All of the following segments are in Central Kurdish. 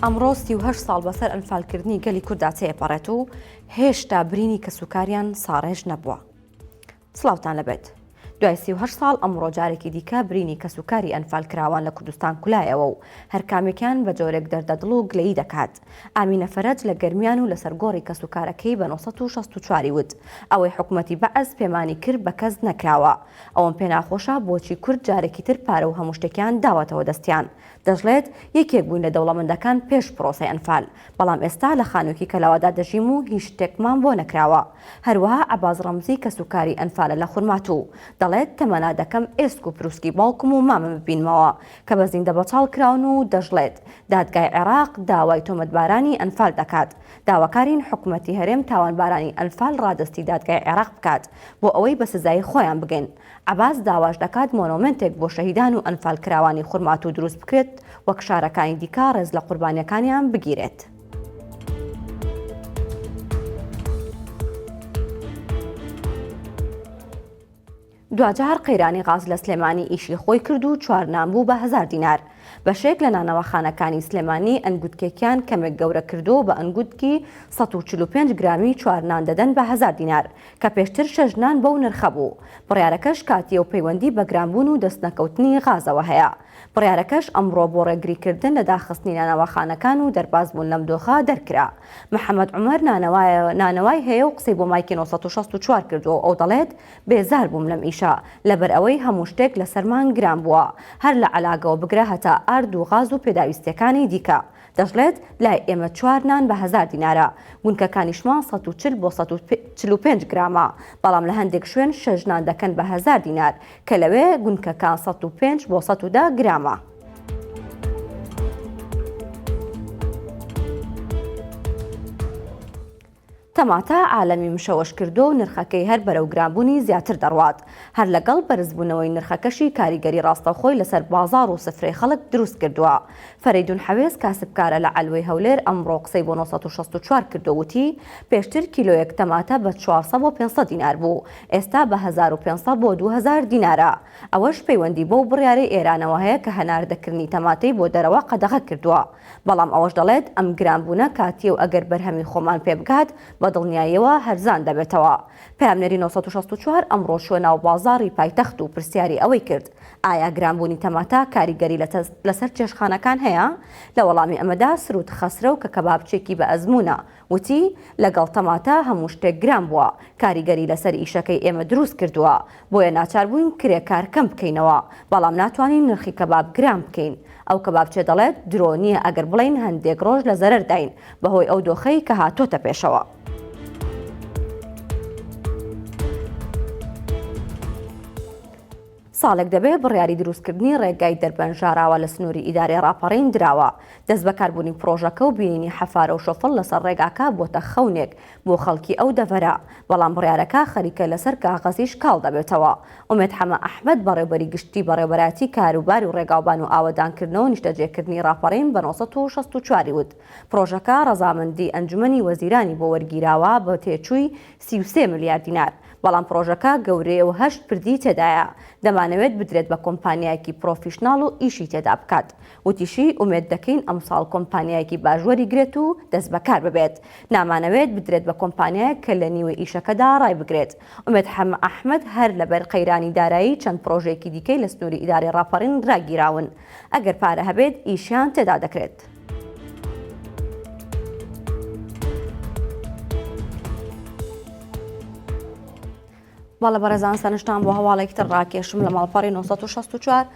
ئەمڕۆ 38 ساڵ بەسەر ئەنفالکردنی گەلی کووردا تێپەڕێت و هێشتا برینی کەسوکاریان ساڕێژ نەبووە. سڵاوتان لەبێت. دوای 38 ساڵ ئەمڕۆ جارێکی دیکە برینی کەسوکاری ئەنفالکراوان لە کوردستان کولایەوە و هەرکامێکیان بە جۆرێک دەردەدڵ و گلەیی دەکات. ئامینە فەرەج لە گەرمیان و لەسەر گۆڕی کەسوکارەکەی بە 1964 وت ئەوەی حکوومەتی بەعەز پێمانی کرد بە کەس نەکراوە. ئەوەم پێ ناخۆشە بۆچی کورد جارێکی تر پارە و هەموو شتێکیان داوەتەوە دەستیان. دەژڵێت یەکێک بووین لە دەوڵەمەندەکان پێش پرۆسەی ئەنفال، بەڵام ئێستا لە خانووکی کەلاوەدا دەژیم و هیچ شتێکمان بۆ نەکراوە. هەروەها عەباس ڕەمزی کەسوکاری ئەنفالە لە خورماتوو دەڵێت تەمەنا دەکەم ئێسک و پرووسکی باوکم و مامە ببینمەوە کە بە زیندە بەچاڵ کراون و دەژڵێت دادگای عێراق داوای تۆمەتبارانی ئەنفال دەکات. داواکارین حکوومەتی هەرێم تاوانبارانی ئەنفال ڕادستی دادگای عێراق بکات بۆ ئەوەی بە سزای خۆیان بگەن. عەباس داواش دەکات مۆنۆمنتێک بۆ شەهیدان و ئەنفالکراوانی خورمات و دروست بکرێت وەک شارەکانی دیکە ڕێز لە قوربانیەکانیان بگیرێت. دوجار قەیرانی غاز لە سلێمانی ئیشی خۆی کرد و چوارنام بوو بە 1000 دینار. بەشێک لە نانەوەخانەکانی سلێمانی ئەنگوتکێکیان کەمێک گەورە کردو بە ئەنگوتکی 145 گرامی چوارنان دەدەن بە 1000 دینار کە پێشتر 6 نان بەو نرخە بوو. بڕیارەکەش کاتی و پەیوەندی بە گرانبوون و دەستنەکەوتنی غازەوە هەیە. بڕیارەکەش ئەمڕۆ بۆ ڕێگریکردن لە داخستنی نانەوەخانەکان و دەربازبوون لەم دۆخە دەرکرا. محەممەد عومەر نانەوای هەیە و قسەی بۆ مایکی 1964 کردو ئەو دەڵێت بێزار بووم لەم ئیشە لەبەر ئەوەی هەموو شتێک لە سەرمان گران بووە، هەر لە عەلاگەوە بگرە هەتا ئارد و غاز و پێداویستەکانی دیکە. دەژڵێت لای ئێمە 4 نان بە 1000 دینارە، گونکەکانیشمان 140 بۆ 145 گرامە، بەڵام لە هەندێک شوێن 6 نان دەکەن بە 1000 دینار کە لەوێ گونکەکان 105 بۆ 110 گرامە. تەماتە عالەمی مشەوەش کردو و نرخەکەی هەر بەرەو گرانبوونی زیاتر دەڕوات، هەر لەگەڵ بەرزبوونەوەی نرخەکەشی کاریگەری ڕاستەخۆی لەسەر بازار و سفرەی خەڵک دروست کردووە. فەریدون حەوێز کاسبکارە لە عەلوەی هەولێر ئەمڕۆ قسەی بۆ 1964 کردووتی پێشتر کیلۆیەک تەماتە بە 400 بۆ 500 دینار بوو، ئێستا بە 1500 بۆ 2000 دینارە. ئەوەش پەیوەندی بۆ بڕیارەی ئێرانەوە هەیە کە هەناردەکردنی تەماتەی بۆ دەرەوە قەدەغە کردووە. بەڵام ئەوەش دەڵێت ئەم گرانبوونە کاتی و ئەگەر بەرهەمی خۆمان پێ بکات بە دڵنیاییەوە هەرزان دەبێتەوە. پامنێری 1964 ئەمڕۆ شوێ ناو بازاڕی پایتەخت و پرسیاری ئەوەی کرد ئایا گرانبوونی تەماتە کاریگەری لەسەر چێشخانەکان هەیە؟ لە وەڵامی ئەمەدا سروت خەسرە و کە کەبابچێکی بە ئەزمونە وتی لەگەڵ تەماتە هەموو شتێک گران بووە، کاریگەری لەسەر ئیشەکەی ئێمە دروست کردووە، بۆیە ناچار بووین کرێکار کەم بکەینەوە، بەڵام ناتوانین نرخی کەباب گران بکەین. ئەو کەبابچێ دەڵێت درۆ نییە ئەگەر بڵین هەندێک ڕۆژ لە زەرەر داین بەهۆی ئەو دۆخەی کە هاتۆتە پێشەوە. ساڵێک دەبێ بڕیاری دروستکردنی ڕێگای دەربەنجاراوە لە سنووری ئیداری ڕاپەڕین دراوە. دەست بەکاربوونی پرۆژەکە و بینینی حەفارە و شۆفڵ لەسەر ڕێگاکە بۆتە خەونێک بۆ خەڵکی ئەو دەڤەرە، بەڵام بڕیارەکە خەریکە لەسەر کاغەزیش کاڵ دەبێتەوە. ئومێد حەمە ئەحمەد بەڕێوەبەری گشتی بەڕێوەبەراتی کاروبار و ڕێگاوبان و ئاوەدانکردنەوە نیشتەجێکردنی ڕاپەڕین بە 1964 وت پرۆژەکە ڕەزامەندی ئەنجومەنی وەزیرانی بۆ وەرگیراوە بە تێچووی 33 ملیار دینار، بەڵام پرۆژەکە گەورەیە و 8 پردی تێدایە، دەمانەوێت بدرێت بە کۆمپانیایەکی پرۆفیشناڵ و ئیشی تێدا بکات. وتیشی ئومێد دەکەین ئەمساڵ کۆمپانیایەکی باشوەری گرێت و دەست بەکار ببێت، نامانەوێت بدرێت بە کۆمپانیایەک کە لە نیوەی ئیشەکەدا ڕای بگرێت. ئومێد حەمە ئەحمەد هەر لەبەر قەیرانی دارایی چەند پرۆژێکی دیکەی لە سنووری ئیداری ڕاپەڕین ڕاگیراون، ئەگەر پارە هەبێت ئیشیان تێدا دەکرێت. باڵە بەڕێزان سەرنجتان بۆ هەواڵێکی تر ڕاکێشم لە ماڵپەڕی 1964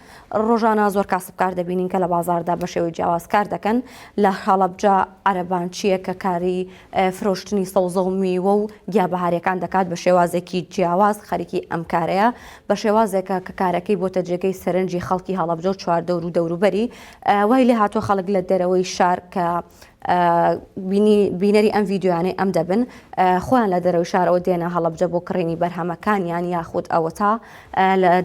ڕۆژانە زۆر کاسبکار دەبینین کە لە بازاردا بە شێوەی جیاوازکار دەکەن. لە هەڵەبجە عەرەبان چییە کە کاری فرۆشتنی سەوزە و میوە و گیابەهاریەکان دەکات بە شێوازێکی جیاواز، خەریکی ئەم کارەیە بە شێوازێکە کە کارەکەی بۆتە جێگەی سەرنجی خەڵکی هەڵەبجە و چواردەور و دەوروبەری. وای لێ هاتۆ خەڵک لە دەرەوەی شار کە بینەری ئەم ڤیددیوانەی ئەم دەبن خۆیان لە دەرەوەی شارەوە دێنە هەڵەبجە بۆ کڕینی بەرهەمەکانیان یاخود ئەوە تا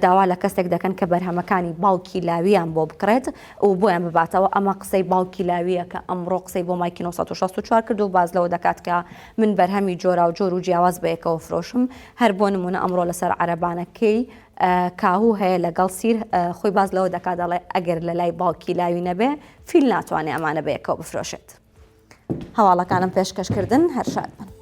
داوا لە کەسێک دەکەن کە بەرهەمەکانی باوکی لاویان بۆ بکرێت و بۆیان بباتەوە. ئەمە قسەی باوکی لاویە کە ئەمڕۆ قسەی بۆ مایکی 1964 کرد و باز لەوە دەکات کە من بەرهەمی جۆرا و جۆر و جیاواز بەیەکەوە فرۆشم. هەر بۆ نمونە ئەمڕۆ لەسەر عەرەبانەکەی کاهوو هەیە لەگەڵ سیر خۆی باز لەوە دەکات دەڵێ ئەگەر لە لای باوکی لاوی نەبێ فیل ناتوانێت ئەمانە بەیەکەوە بفرۆشێت. هەواڵەکانم پێشکەشکردن هەر شاد بن.